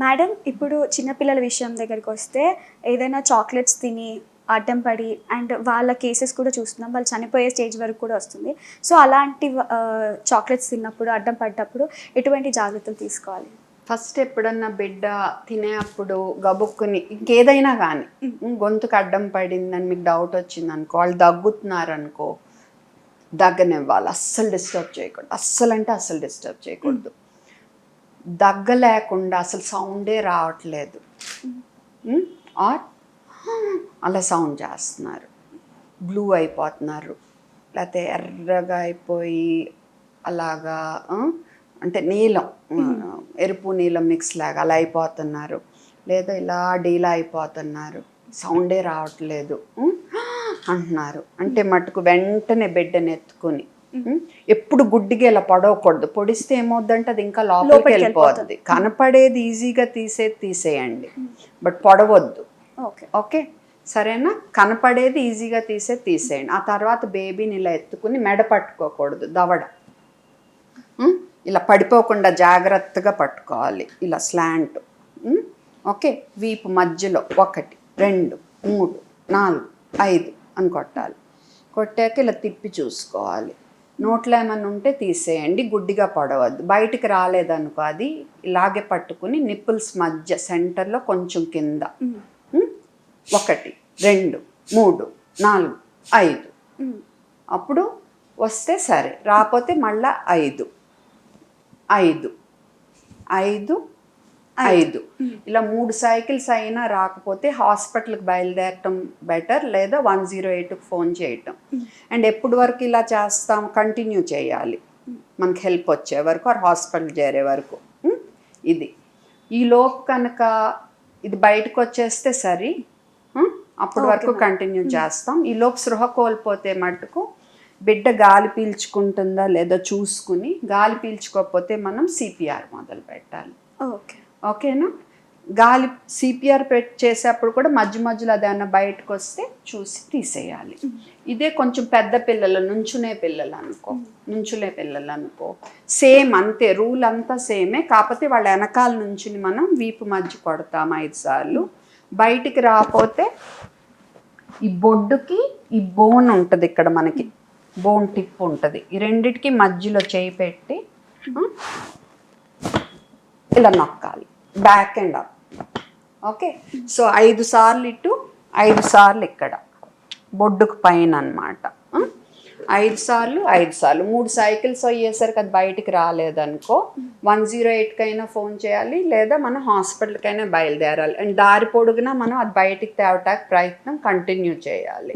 Madam ఇప్పుడు చిన్నపిల్లల విషయం దగ్గరికి వస్తే ఏదైనా చాక్లెట్స్ తిని అడ్డం పడి అండ్ వాళ్ళ కేసెస్ కూడా చూస్తున్నాం, వాళ్ళు చనిపోయే స్టేజ్ వరకు కూడా వస్తుంది. సో అలాంటి చాక్లెట్స్ తిన్నప్పుడు అడ్డం పడ్డప్పుడు ఎటువంటి జాగ్రత్తలు తీసుకోవాలి? ఫస్ట్ ఎప్పుడన్నా బిడ్డ తినేటప్పుడు గబుక్కుని ఇంకేదైనా కానీ గొంతుకు అడ్డం పడిందని మీకు డౌట్ వచ్చింది అనుకో, వాళ్ళు దగ్గుతున్నారనుకో, దగ్గనివ్వాలి. అస్సలు డిస్టర్బ్ చేయకూడదు. అస్సలు అంటే అస్సలు డిస్టర్బ్ చేయకూడదు. దగ్గ లేకుండా అసలు సౌండే రావట్లేదు, ఆర్ అలా సౌండ్ చేస్తున్నారు, బ్లూ అయిపోతున్నారు, లేకపోతే ఎర్రగా అయిపోయి అలాగా అంటే నీలం, ఎరుపు నీలం మిక్స్ లాగా అలా అయిపోతున్నారు, లేదా ఇలా డీలా అయిపోతున్నారు, సౌండే రావట్లేదు అంటున్నారు అంటే మటుకు వెంటనే బిడ్డను ఎత్తుకుని, ఎప్పుడు గుడ్డిగా ఇలా పొడవకూడదు. పొడిస్తే ఏమవుద్దంటే అది ఇంకా లోపలికి వెళ్ళిపోతుంది. కనపడేది ఈజీగా తీసేయండి, బట్ పొడవద్దు. ఓకే, సరేనా? కనపడేది ఈజీగా తీసేయండి. ఆ తర్వాత బేబీని ఇలా ఎత్తుకుని మెడ పట్టుకోకూడదు, దవడ ఇలా పడిపోకుండా జాగ్రత్తగా పట్టుకోవాలి, ఇలా స్లాంట్. ఓకే, వీపు మధ్యలో 1 2 3 4 5 అని కొట్టాలి. కొట్టాక ఇలా తిప్పి చూసుకోవాలి. నోట్లో ఏమన్నా ఉంటే తీసేయండి, గుడ్డిగా పడవద్దు. బయటికి రాలేదనుకో అది ఇలాగే పట్టుకుని నిప్పుల్స్ మధ్య సెంటర్లో కొంచెం కింద 1 2 3 4 5 అప్పుడు వస్తే సరే, రాకపోతే మళ్ళా 5 5 5 5 ఇలా 3 సైకిల్స్ అయినా రాకపోతే హాస్పిటల్కి బయలుదేరటం బెటర్, లేదా 108కి ఫోన్ చేయటం. అండ్ ఎప్పటి వరకు ఇలా చేస్తాం, కంటిన్యూ చేయాలి మనకి హెల్ప్ వచ్చే వరకు, ఆర్ హాస్పిటల్ చేరే వరకు. ఇది ఈ లోపు కనుక ఇది బయటకు వచ్చేస్తే సరే, అప్పటి వరకు కంటిన్యూ చేస్తాం. ఈ లోపు సృహ కోల్పోతే మటుకు బిడ్డ గాలి పీల్చుకుంటుందా లేదో చూసుకుని, గాలి పీల్చుకోకపోతే మనం సిపిఆర్ మొదలు పెట్టాలి. ఓకేనా? గాలి సిపిఆర్ చేసేప్పుడు కూడా మధ్య మధ్యలో అదేమన్నా బయటకు వస్తే చూసి తీసేయాలి. ఇదే కొంచెం పెద్ద పిల్లలు, నుంచునే పిల్లలు అనుకో సేమ్ అంతే, రూల్ అంతా సేమే. కాకపోతే వాళ్ళ వెనకాల నుంచుని మనం వీపు మధ్య కొడతాం 5 సార్లు. బయటికి రాకపోతే ఈ బొడ్డుకి ఈ బోన్ ఉంటుంది, ఇక్కడ మనకి బోన్ టిప్ ఉంటుంది, ఈ రెండిటికి మధ్యలో చేయి పెట్టి ఇలా నొక్కాలి, back and up. Okay, so 5 సార్లు ఇటు 5 సార్లు ఇక్కడ బొడ్డుకు పైన అనమాట. 5 సార్లు 3 సైకిల్స్ అయ్యేసరికి అది బయటికి రాలేదనుకో 108కైనా ఫోన్ చేయాలి, లేదా మనం హాస్పిటల్కైనా బయలుదేరాలి. అండ్ దారి పొడుగునా మనం అది బయటికి తేవటానికి ప్రయత్నం కంటిన్యూ చేయాలి.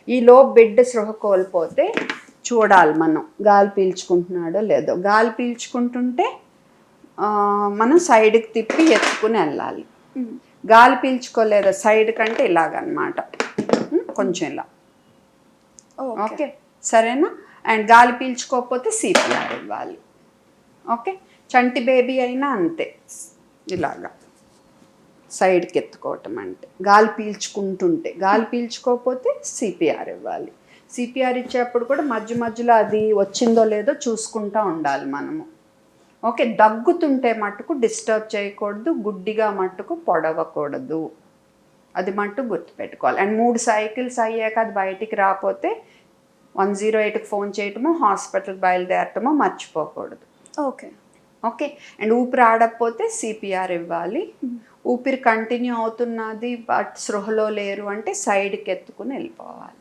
ఈలోపు బిడ్డ సృహ కోల్పోతే చూడాలి మనం గాలి పీల్చుకుంటున్నాడో లేదో. గాలి పీల్చుకుంటుంటే మనం సైడ్కి తిప్పి ఎత్తుకుని వెళ్ళాలి. గాలి పీల్చుకోలేదా సైడ్ కంటే ఇలాగనమాట, కొంచెం ఇలా. ఓకే, సరేనా? అండ్ గాలి పీల్చుకోకపోతే సిపిఆర్ ఇవ్వాలి. ఓకే, చంటి బేబీ అయినా అంతే, ఇలాగా సైడ్కి ఎత్తుకోవటం అంటే. గాలి పీల్చుకుంటుంటే, గాలి పీల్చుకోకపోతే సిపిఆర్ ఇవ్వాలి. సిపిఆర్ ఇచ్చేప్పుడు కూడా మధ్య మధ్యలో అది వచ్చిందో లేదో చూసుకుంటూ ఉండాలి మనము. ఓకే, దగ్గుతుంటే మట్టుకు డిస్టర్బ్ చేయకూడదు, గుడ్డిగా మట్టుకు పొడవకూడదు, అది మట్టుకు గుర్తుపెట్టుకోవాలి. అండ్ 3 సైకిల్స్ అయ్యాక అది బయటికి రాకపోతే 108కి ఫోన్ చేయటమో హాస్పిటల్కి బయలుదేరటమో మర్చిపోకూడదు. ఓకే, అండ్ ఊపిరి ఆడకపోతే సిపిఆర్ ఇవ్వాలి. ఊపిరి కంటిన్యూ అవుతున్నది బట్ సృహలో లేరు అంటే సైడ్కి ఎత్తుకుని వెళ్ళిపోవాలి.